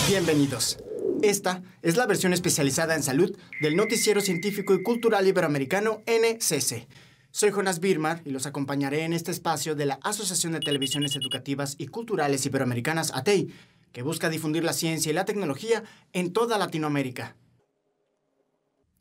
Bienvenidos. Esta es la versión especializada en salud del Noticiero Científico y Cultural Iberoamericano NCC. Soy Jonás Birmar y los acompañaré en este espacio de la Asociación de Televisiones Educativas y Culturales Iberoamericanas, ATEI, que busca difundir la ciencia y la tecnología en toda Latinoamérica.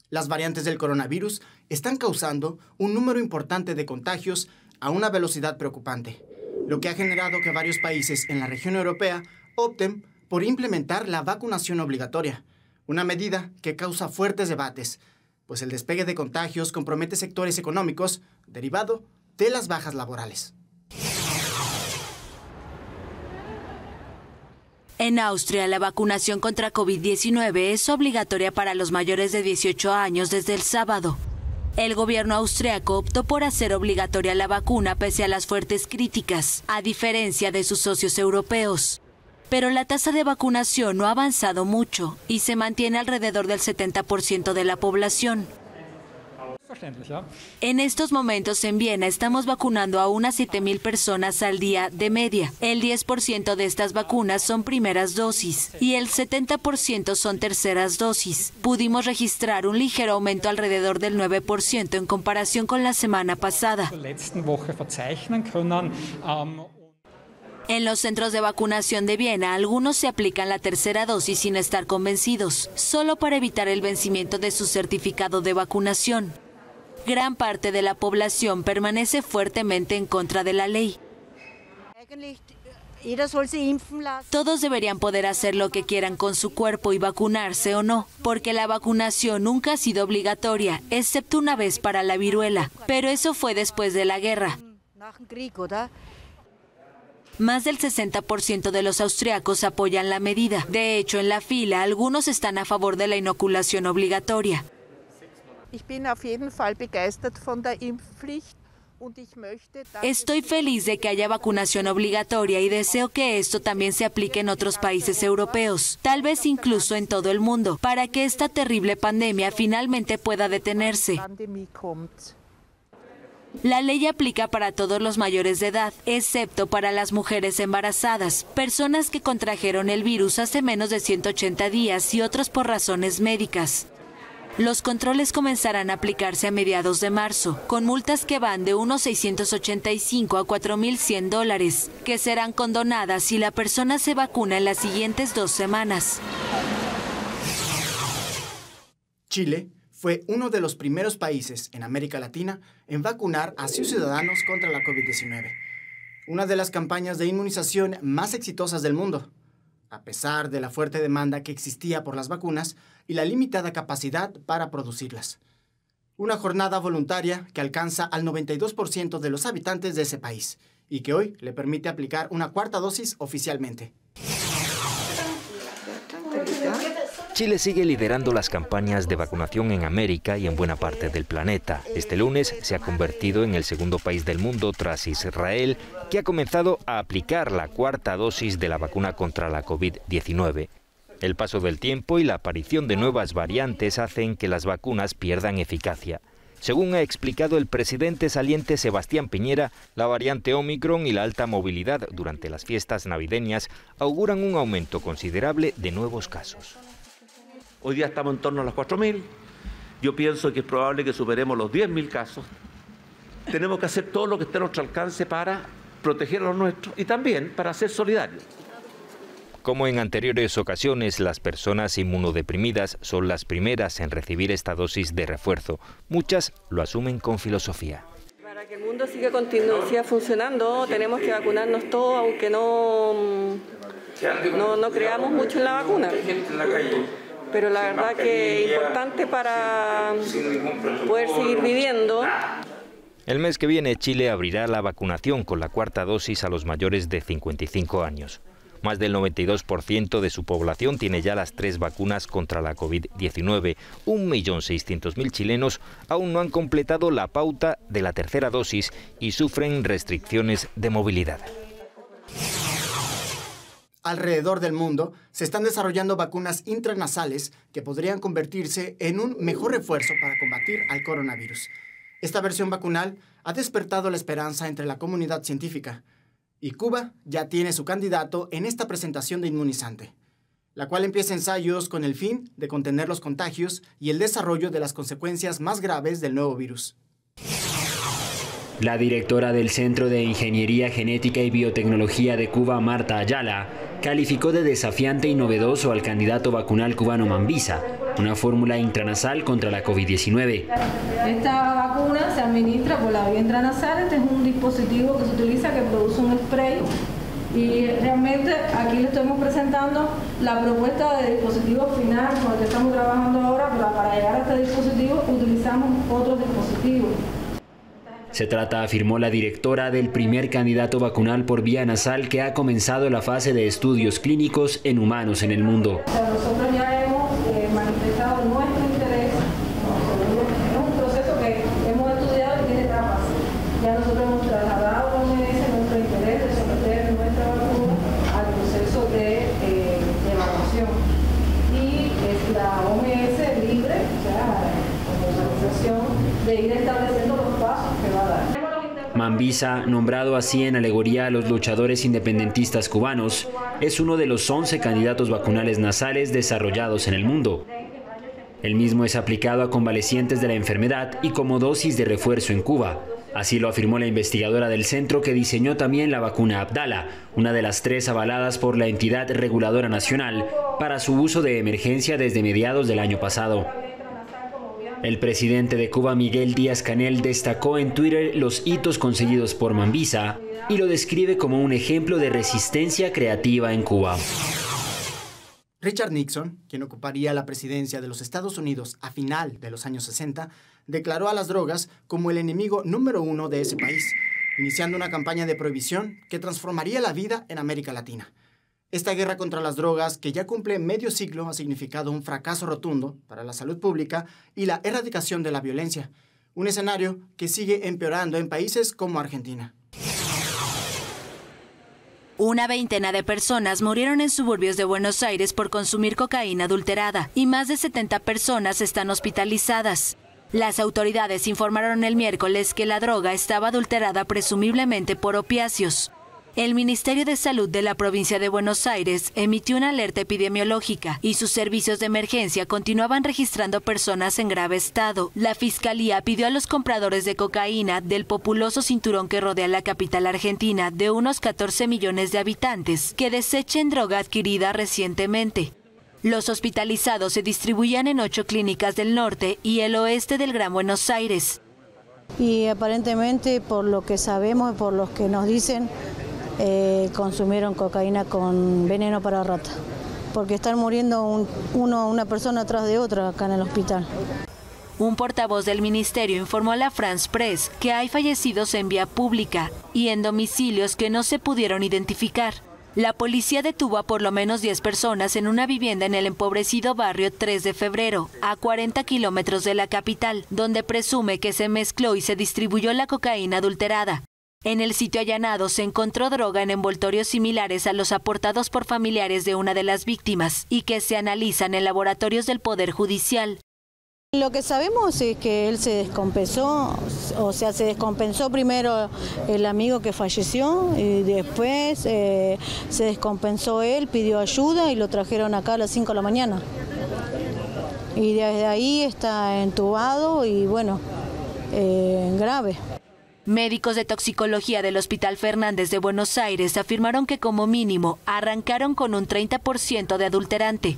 Las variantes del coronavirus están causando un número importante de contagios a una velocidad preocupante, lo que ha generado que varios países en la región europea opten por implementar la vacunación obligatoria, una medida que causa fuertes debates, pues el despegue de contagios compromete sectores económicos derivado de las bajas laborales. En Austria, la vacunación contra COVID-19 es obligatoria para los mayores de 18 años desde el sábado. El gobierno austriaco optó por hacer obligatoria la vacuna pese a las fuertes críticas, a diferencia de sus socios europeos. Pero la tasa de vacunación no ha avanzado mucho y se mantiene alrededor del 70% de la población. En estos momentos en Viena estamos vacunando a unas 7,000 personas al día de media. El 10% de estas vacunas son primeras dosis y el 70% son terceras dosis. Pudimos registrar un ligero aumento alrededor del 9% en comparación con la semana pasada. En los centros de vacunación de Viena, algunos se aplican la tercera dosis sin estar convencidos, solo para evitar el vencimiento de su certificado de vacunación. Gran parte de la población permanece fuertemente en contra de la ley. Todos deberían poder hacer lo que quieran con su cuerpo y vacunarse o no, porque la vacunación nunca ha sido obligatoria, excepto una vez para la viruela, pero eso fue después de la guerra. Más del 60% de los austriacos apoyan la medida. De hecho, en la fila, algunos están a favor de la inoculación obligatoria. Estoy feliz de que haya vacunación obligatoria y deseo que esto también se aplique en otros países europeos, tal vez incluso en todo el mundo, para que esta terrible pandemia finalmente pueda detenerse. La ley aplica para todos los mayores de edad, excepto para las mujeres embarazadas, personas que contrajeron el virus hace menos de 180 días y otros por razones médicas. Los controles comenzarán a aplicarse a mediados de marzo, con multas que van de unos $685 a $4,100, que serán condonadas si la persona se vacuna en las siguientes 2 semanas. Chile fue uno de los primeros países en América Latina en vacunar a sus ciudadanos contra la COVID-19, una de las campañas de inmunización más exitosas del mundo, a pesar de la fuerte demanda que existía por las vacunas y la limitada capacidad para producirlas. Una jornada voluntaria que alcanza al 92% de los habitantes de ese país y que hoy le permite aplicar una 4ª dosis oficialmente. Chile sigue liderando las campañas de vacunación en América y en buena parte del planeta. Este lunes se ha convertido en el segundo país del mundo tras Israel, que ha comenzado a aplicar la 4ª dosis de la vacuna contra la COVID-19. El paso del tiempo y la aparición de nuevas variantes hacen que las vacunas pierdan eficacia. Según ha explicado el presidente saliente Sebastián Piñera, la variante Omicron y la alta movilidad durante las fiestas navideñas auguran un aumento considerable de nuevos casos. Hoy día estamos en torno a los 4.000. Yo pienso que es probable que superemos los 10.000 casos. Tenemos que hacer todo lo que esté a nuestro alcance para proteger a los nuestros y también para ser solidarios. Como en anteriores ocasiones, las personas inmunodeprimidas son las primeras en recibir esta dosis de refuerzo. Muchas lo asumen con filosofía. Para que el mundo siga funcionando, tenemos que vacunarnos todos, aunque no creamos mucho en la vacuna. Pero la verdad que es importante para poder seguir viviendo. El mes que viene Chile abrirá la vacunación con la 4ª dosis a los mayores de 55 años. Más del 92% de su población tiene ya las 3 vacunas contra la COVID-19. 1.600.000 chilenos aún no han completado la pauta de la tercera dosis y sufren restricciones de movilidad. Alrededor del mundo se están desarrollando vacunas intranasales que podrían convertirse en un mejor refuerzo para combatir al coronavirus. Esta versión vacunal ha despertado la esperanza entre la comunidad científica y Cuba ya tiene su candidato en esta presentación de inmunizante. la cual empieza ensayos con el fin de contener los contagios y el desarrollo de las consecuencias más graves del nuevo virus. La directora del Centro de Ingeniería Genética y Biotecnología de Cuba, Marta Ayala, calificó de desafiante y novedoso al candidato vacunal cubano Mambisa, una fórmula intranasal contra la COVID-19. Esta vacuna se administra por la vía intranasal. Este es un dispositivo que se utiliza que produce un spray y realmente aquí le estamos presentando la propuesta de dispositivo final con el que estamos trabajando ahora, pero para llegar a este dispositivo utilizamos otros dispositivos. Se trata, afirmó la directora, del primer candidato vacunal por vía nasal que ha comenzado la fase de estudios clínicos en humanos en el mundo. Nosotros ya hemos manifestado nuestro interés, es un proceso que hemos estudiado y tiene etapas. Ya nosotros hemos trasladado a la OMS nuestro interés de someter nuestra vacuna al proceso de evaluación. Y es la OMS libre, o sea, como organización, de ir estableciendo los pasos que va a dar. Mambisa, nombrado así en alegoría a los luchadores independentistas cubanos, es uno de los 11 candidatos vacunales nasales desarrollados en el mundo. El mismo es aplicado a convalecientes de la enfermedad y como dosis de refuerzo en Cuba. Así lo afirmó la investigadora del centro, que diseñó también la vacuna Abdala, una de las 3 avaladas por la entidad reguladora nacional para su uso de emergencia desde mediados del año pasado. El presidente de Cuba, Miguel Díaz-Canel, destacó en Twitter los hitos conseguidos por Mambisa y lo describe como un ejemplo de resistencia creativa en Cuba. Richard Nixon, quien ocuparía la presidencia de los Estados Unidos a final de los años 60, declaró a las drogas como el enemigo número 1 de ese país, iniciando una campaña de prohibición que transformaría la vida en América Latina. Esta guerra contra las drogas, que ya cumple medio siglo, ha significado un fracaso rotundo para la salud pública y la erradicación de la violencia, un escenario que sigue empeorando en países como Argentina. Una veintena de personas murieron en suburbios de Buenos Aires por consumir cocaína adulterada y más de 70 personas están hospitalizadas. Las autoridades informaron el miércoles que la droga estaba adulterada presumiblemente por opiáceos. El Ministerio de Salud de la provincia de Buenos Aires emitió una alerta epidemiológica y sus servicios de emergencia continuaban registrando personas en grave estado. La Fiscalía pidió a los compradores de cocaína del populoso cinturón que rodea la capital argentina, de unos 14 millones de habitantes, que desechen droga adquirida recientemente. Los hospitalizados se distribuían en 8 clínicas del norte y el oeste del Gran Buenos Aires. Y aparentemente, por lo que sabemos, por lo que nos dicen, consumieron cocaína con veneno para rata, porque están muriendo una persona atrás de otra acá en el hospital. Un portavoz del ministerio informó a la France Press que hay fallecidos en vía pública y en domicilios que no se pudieron identificar. La policía detuvo a por lo menos 10 personas en una vivienda en el empobrecido barrio 3 de Febrero, a 40 kilómetros de la capital, donde presume que se mezcló y se distribuyó la cocaína adulterada. En el sitio allanado se encontró droga en envoltorios similares a los aportados por familiares de una de las víctimas y que se analizan en laboratorios del Poder Judicial. Lo que sabemos es que él se descompensó, o sea, se descompensó primero el amigo que falleció y después se descompensó él, pidió ayuda y lo trajeron acá a las 5 de la mañana. Y desde ahí está entubado y bueno, grave. Médicos de toxicología del Hospital Fernández de Buenos Aires afirmaron que como mínimo arrancaron con un 30% de adulterante.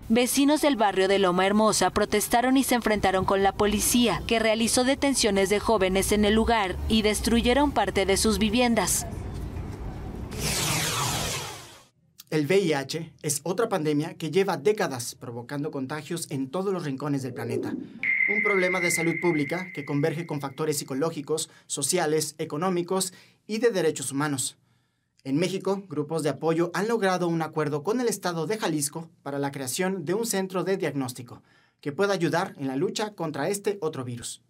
Vecinos del barrio de Loma Hermosa protestaron y se enfrentaron con la policía, que realizó detenciones de jóvenes en el lugar y destruyeron parte de sus viviendas. El VIH es otra pandemia que lleva décadas provocando contagios en todos los rincones del planeta. Un problema de salud pública que converge con factores psicológicos, sociales, económicos y de derechos humanos. En México, grupos de apoyo han logrado un acuerdo con el estado de Jalisco para la creación de un centro de diagnóstico que pueda ayudar en la lucha contra este otro virus.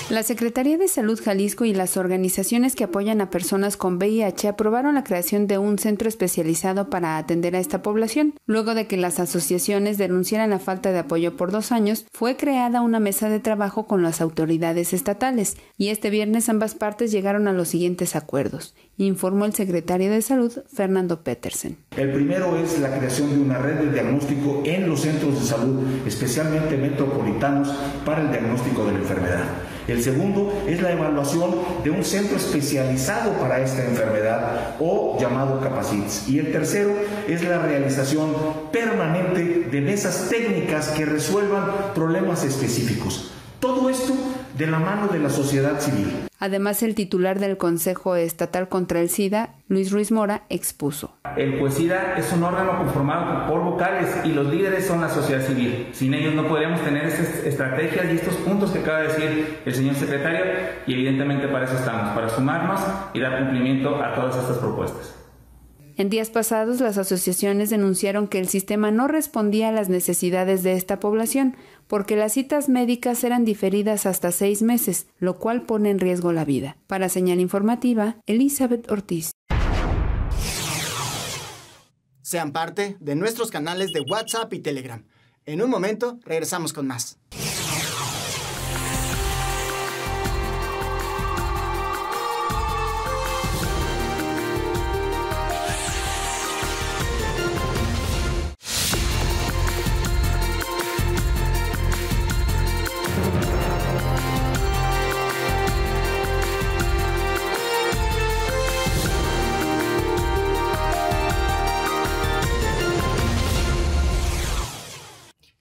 La Secretaría de Salud Jalisco y las organizaciones que apoyan a personas con VIH aprobaron la creación de un centro especializado para atender a esta población. Luego de que las asociaciones denunciaran la falta de apoyo por 2 años, fue creada una mesa de trabajo con las autoridades estatales y este viernes ambas partes llegaron a los siguientes acuerdos, informó el secretario de Salud, Fernando Petersen. El primero es la creación de una red de diagnóstico en los centros de salud, especialmente metropolitanos, para el diagnóstico de la enfermedad. El segundo es la evaluación de un centro especializado para esta enfermedad o llamado Capacits. Y el tercero es la realización permanente de mesas técnicas que resuelvan problemas específicos. Todo esto de la mano de la sociedad civil. Además, el titular del Consejo Estatal contra el SIDA, Luis Ruiz Mora, expuso. El COESIDA es un órgano conformado por vocales y los líderes son la sociedad civil. Sin ellos no podríamos tener estas estrategias y estos puntos que acaba de decir el señor secretario, y evidentemente para eso estamos, para sumarnos y dar cumplimiento a todas estas propuestas. En días pasados, las asociaciones denunciaron que el sistema no respondía a las necesidades de esta población, porque las citas médicas eran diferidas hasta 6 meses, lo cual pone en riesgo la vida. Para Señal Informativa, Elizabeth Ortiz. Sean parte de nuestros canales de WhatsApp y Telegram. En un momento, regresamos con más.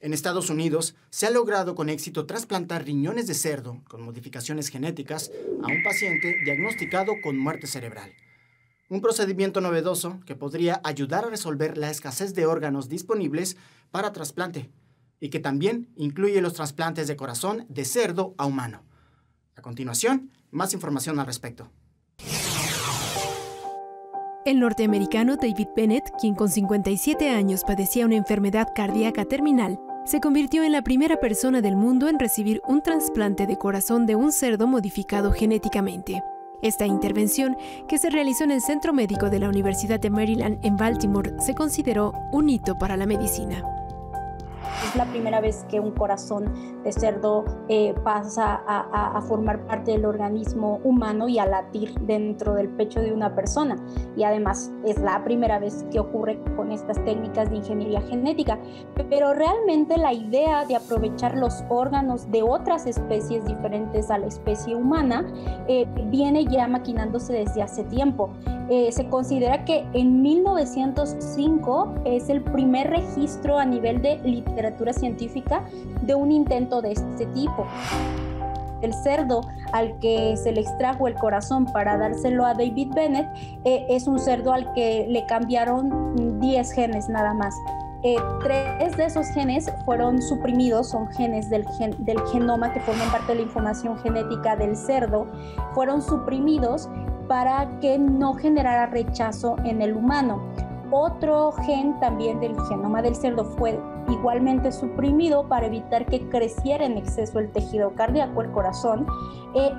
En Estados Unidos, se ha logrado con éxito trasplantar riñones de cerdo con modificaciones genéticas a un paciente diagnosticado con muerte cerebral. Un procedimiento novedoso que podría ayudar a resolver la escasez de órganos disponibles para trasplante y que también incluye los trasplantes de corazón de cerdo a humano. A continuación, más información al respecto. El norteamericano David Bennett, quien con 57 años padecía una enfermedad cardíaca terminal, se convirtió en la primera persona del mundo en recibir un trasplante de corazón de un cerdo modificado genéticamente. Esta intervención, que se realizó en el Centro Médico de la Universidad de Maryland en Baltimore, se consideró un hito para la medicina. Es la primera vez que un corazón de cerdo pasa a formar parte del organismo humano y a latir dentro del pecho de una persona. Y además es la primera vez que ocurre con estas técnicas de ingeniería genética. Pero realmente la idea de aprovechar los órganos de otras especies diferentes a la especie humana viene ya maquinándose desde hace tiempo. Se considera que en 1905 es el primer registro a nivel de literatura científica de un intento de este tipo. El cerdo al que se le extrajo el corazón para dárselo a David Bennett es un cerdo al que le cambiaron 10 genes nada más. 3 de esos genes fueron suprimidos, son genes del genoma que forman parte de la información genética del cerdo, fueron suprimidos para que no generara rechazo en el humano. Otro gen también del genoma del cerdo fue igualmente suprimido para evitar que creciera en exceso el tejido cardíaco, el corazón,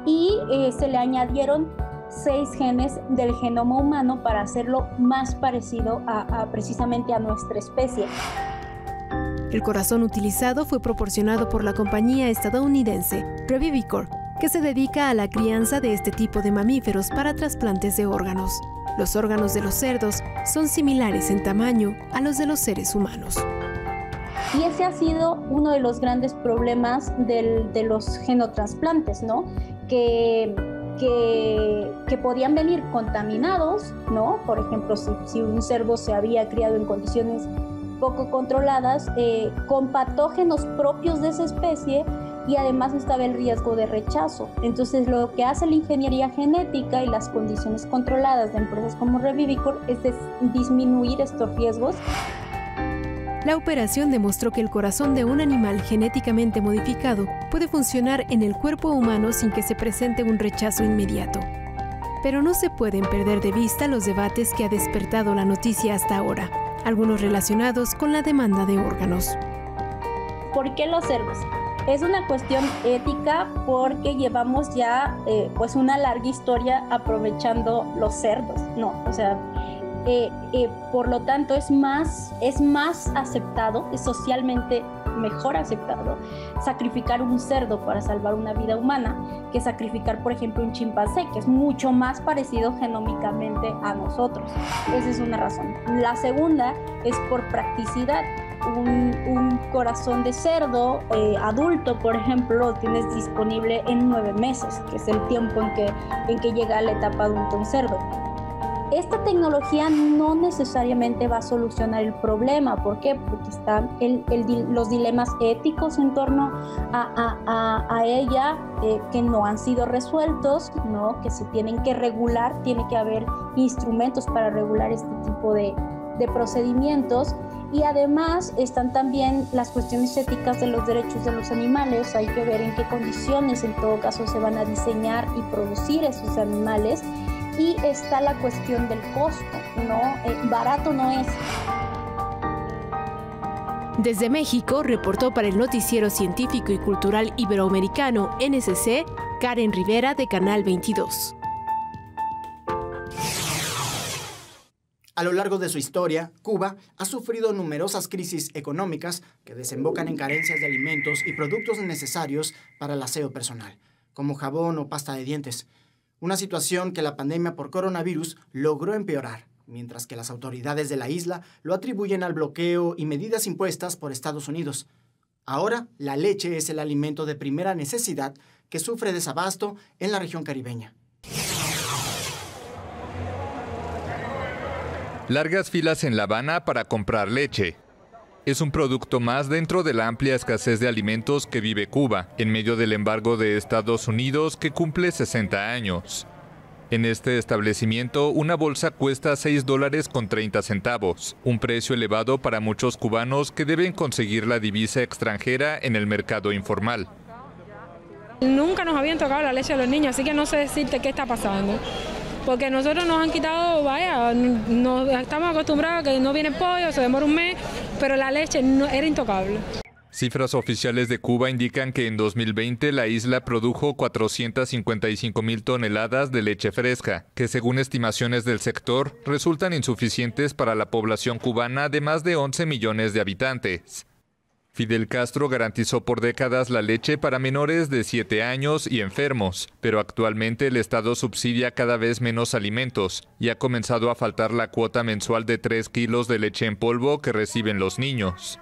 y se le añadieron 6 genes del genoma humano para hacerlo más parecido precisamente a nuestra especie. El corazón utilizado fue proporcionado por la compañía estadounidense Revivicor, que se dedica a la crianza de este tipo de mamíferos para trasplantes de órganos. Los órganos de los cerdos son similares en tamaño a los de los seres humanos. Y ese ha sido uno de los grandes problemas de los genotrasplantes, ¿no? Que podían venir contaminados, ¿no? Por ejemplo, si un cerdo se había criado en condiciones poco controladas, con patógenos propios de esa especie, y además estaba el riesgo de rechazo. Entonces, lo que hace la ingeniería genética y las condiciones controladas de empresas como Revivicor es disminuir estos riesgos. La operación demostró que el corazón de un animal genéticamente modificado puede funcionar en el cuerpo humano sin que se presente un rechazo inmediato. Pero no se pueden perder de vista los debates que ha despertado la noticia hasta ahora, algunos relacionados con la demanda de órganos. ¿Por qué los cerdos? Es una cuestión ética porque llevamos ya pues una larga historia aprovechando los cerdos, ¿no? O sea, por lo tanto es más aceptado, es socialmente mejor aceptado sacrificar un cerdo para salvar una vida humana que sacrificar, por ejemplo, un chimpancé, que es mucho más parecido genómicamente a nosotros. Esa es una razón. La segunda es por practicidad. Un corazón de cerdo adulto, por ejemplo, lo tienes disponible en 9 meses, que es el tiempo en que llega a la etapa adulta un cerdo. Esta tecnología no necesariamente va a solucionar el problema. ¿Por qué? Porque están los dilemas éticos en torno a ella que no han sido resueltos, ¿no? Que se tienen que regular, tiene que haber instrumentos para regular este tipo de procedimientos. Y además están también las cuestiones éticas de los derechos de los animales. Hay que ver en qué condiciones en todo caso se van a diseñar y producir esos animales. Y está la cuestión del costo, ¿no? Barato no es. Desde México, reportó para el Noticiero Científico y Cultural Iberoamericano, NSC, Karen Rivera, de Canal 22. A lo largo de su historia, Cuba ha sufrido numerosas crisis económicas que desembocan en carencias de alimentos y productos necesarios para el aseo personal, como jabón o pasta de dientes. Una situación que la pandemia por coronavirus logró empeorar, mientras que las autoridades de la isla lo atribuyen al bloqueo y medidas impuestas por Estados Unidos. Ahora, la leche es el alimento de primera necesidad que sufre desabasto en la región caribeña. Largas filas en La Habana para comprar leche. Es un producto más dentro de la amplia escasez de alimentos que vive Cuba, en medio del embargo de Estados Unidos que cumple 60 años. En este establecimiento, una bolsa cuesta $6.30, un precio elevado para muchos cubanos que deben conseguir la divisa extranjera en el mercado informal. Nunca nos habían tocado la leche a los niños, así que no sé decirte qué está pasando. Porque nosotros nos han quitado, estamos acostumbrados a que no viene pollo, se demora un mes, pero la leche no, era intocable. Cifras oficiales de Cuba indican que en 2020 la isla produjo 455,000 toneladas de leche fresca, que según estimaciones del sector resultan insuficientes para la población cubana de más de 11 millones de habitantes. Fidel Castro garantizó por décadas la leche para menores de 7 años y enfermos, pero actualmente el Estado subsidia cada vez menos alimentos y ha comenzado a faltar la cuota mensual de 3 kilos de leche en polvo que reciben los niños.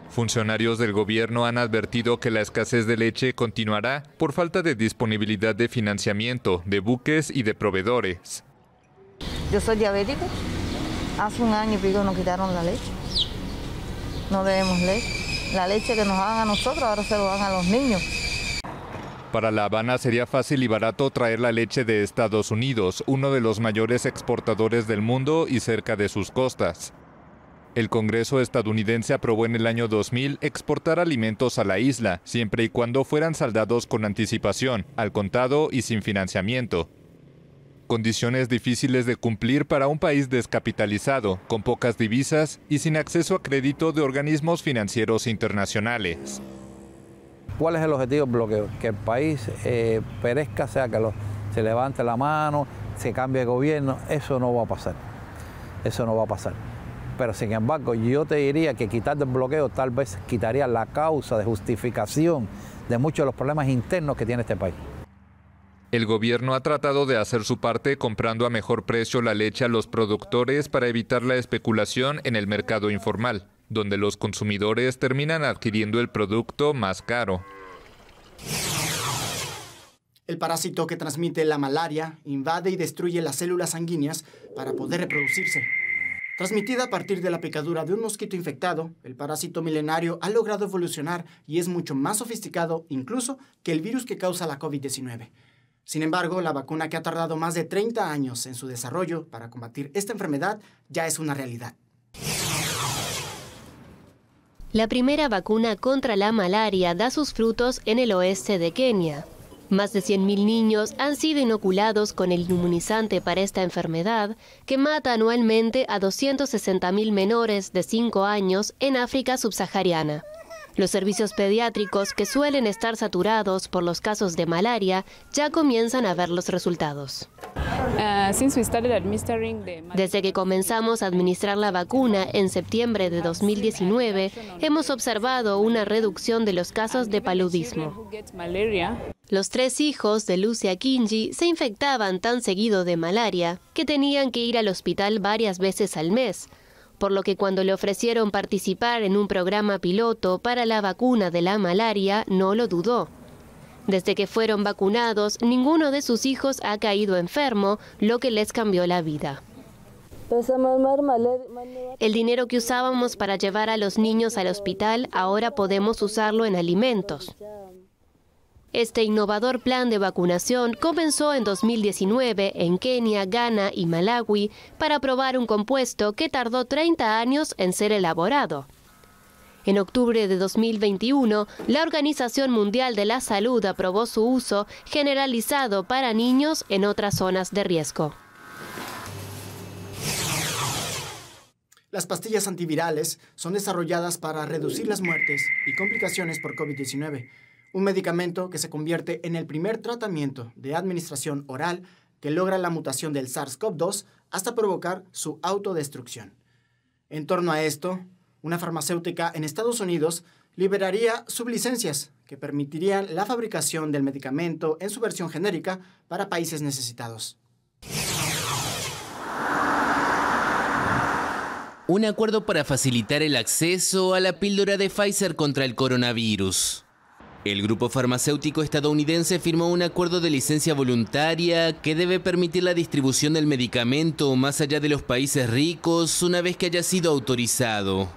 Funcionarios del gobierno han advertido que la escasez de leche continuará por falta de disponibilidad de financiamiento, de buques y de proveedores. Yo soy diabético. Hace 1 año y pico nos quitaron la leche. No debemos leche. La leche que nos dan a nosotros, ahora se lo dan a los niños. Para La Habana sería fácil y barato traer la leche de Estados Unidos, uno de los mayores exportadores del mundo y cerca de sus costas. El Congreso estadounidense aprobó en el año 2000 exportar alimentos a la isla, siempre y cuando fueran saldados con anticipación, al contado y sin financiamiento. Condiciones difíciles de cumplir para un país descapitalizado, con pocas divisas y sin acceso a crédito de organismos financieros internacionales. ¿Cuál es el objetivo del bloqueo? Que el país perezca, sea que se levante la mano, se cambie de gobierno. Eso no va a pasar. Eso no va a pasar. Pero sin embargo, yo te diría que quitando el bloqueo tal vez quitaría la causa de justificación de muchos de los problemas internos que tiene este país. El gobierno ha tratado de hacer su parte comprando a mejor precio la leche a los productores para evitar la especulación en el mercado informal, donde los consumidores terminan adquiriendo el producto más caro. El parásito que transmite la malaria invade y destruye las células sanguíneas para poder reproducirse. Transmitida a partir de la picadura de un mosquito infectado, el parásito milenario ha logrado evolucionar y es mucho más sofisticado incluso que el virus que causa la COVID-19. Sin embargo, la vacuna que ha tardado más de 30 años en su desarrollo para combatir esta enfermedad ya es una realidad. La primera vacuna contra la malaria da sus frutos en el oeste de Kenia. Más de 100.000 niños han sido inoculados con el inmunizante para esta enfermedad, que mata anualmente a 260.000 menores de 5 años en África subsahariana. Los servicios pediátricos, que suelen estar saturados por los casos de malaria, ya comienzan a ver los resultados. Desde que comenzamos a administrar la vacuna en septiembre de 2019, hemos observado una reducción de los casos de paludismo. Los 3 hijos de Lucia Kinji se infectaban tan seguido de malaria que tenían que ir al hospital varias veces al mes, por lo que cuando le ofrecieron participar en un programa piloto para la vacuna de la malaria, no lo dudó. Desde que fueron vacunados, ninguno de sus hijos ha caído enfermo, lo que les cambió la vida. El dinero que usábamos para llevar a los niños al hospital, ahora podemos usarlo en alimentos. Este innovador plan de vacunación comenzó en 2019 en Kenia, Ghana y Malawi para probar un compuesto que tardó 30 años en ser elaborado. En octubre de 2021, la Organización Mundial de la Salud aprobó su uso generalizado para niños en otras zonas de riesgo. Las pastillas antivirales son desarrolladas para reducir las muertes y complicaciones por COVID-19, un medicamento que se convierte en el primer tratamiento de administración oral que logra la mutación del SARS-CoV-2 hasta provocar su autodestrucción. En torno a esto, una farmacéutica en Estados Unidos liberaría sublicencias que permitirían la fabricación del medicamento en su versión genérica para países necesitados. Un acuerdo para facilitar el acceso a la píldora de Pfizer contra el coronavirus. El grupo farmacéutico estadounidense firmó un acuerdo de licencia voluntaria que debe permitir la distribución del medicamento más allá de los países ricos una vez que haya sido autorizado.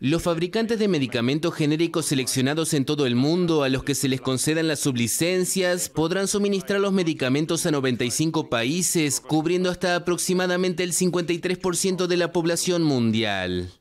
Los fabricantes de medicamentos genéricos seleccionados en todo el mundo a los que se les concedan las sublicencias podrán suministrar los medicamentos a 95 países, cubriendo hasta aproximadamente el 53% de la población mundial.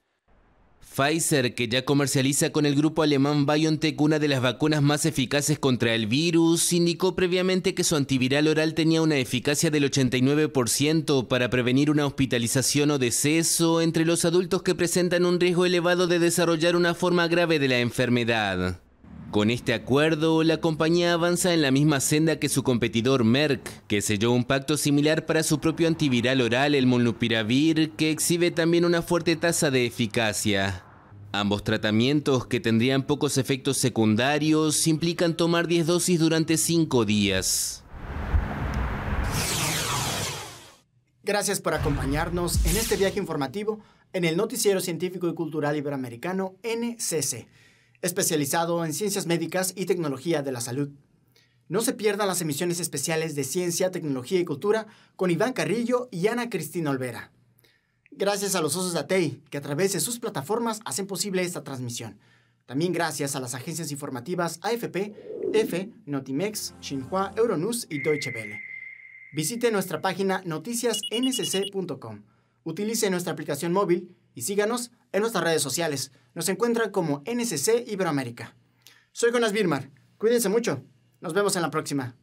Pfizer, que ya comercializa con el grupo alemán BioNTech una de las vacunas más eficaces contra el virus, indicó previamente que su antiviral oral tenía una eficacia del 89% para prevenir una hospitalización o deceso entre los adultos que presentan un riesgo elevado de desarrollar una forma grave de la enfermedad. Con este acuerdo, la compañía avanza en la misma senda que su competidor Merck, que selló un pacto similar para su propio antiviral oral, el Molnupiravir, que exhibe también una fuerte tasa de eficacia. Ambos tratamientos, que tendrían pocos efectos secundarios, implican tomar 10 dosis durante 5 días. Gracias por acompañarnos en este viaje informativo en el Noticiero Científico y Cultural Iberoamericano NCC, especializado en ciencias médicas y tecnología de la salud. No se pierdan las emisiones especiales de Ciencia, Tecnología y Cultura con Iván Carrillo y Ana Cristina Olvera. Gracias a los socios de ATEI, que a través de sus plataformas hacen posible esta transmisión. También gracias a las agencias informativas AFP, EFE, Notimex, Xinhua, Euronews y Deutsche Welle. Visite nuestra página noticiasncc.com. Utilice nuestra aplicación móvil y síganos en nuestras redes sociales. Nos encuentran como NCC Iberoamérica. Soy Jonas Birmar. Cuídense mucho. Nos vemos en la próxima.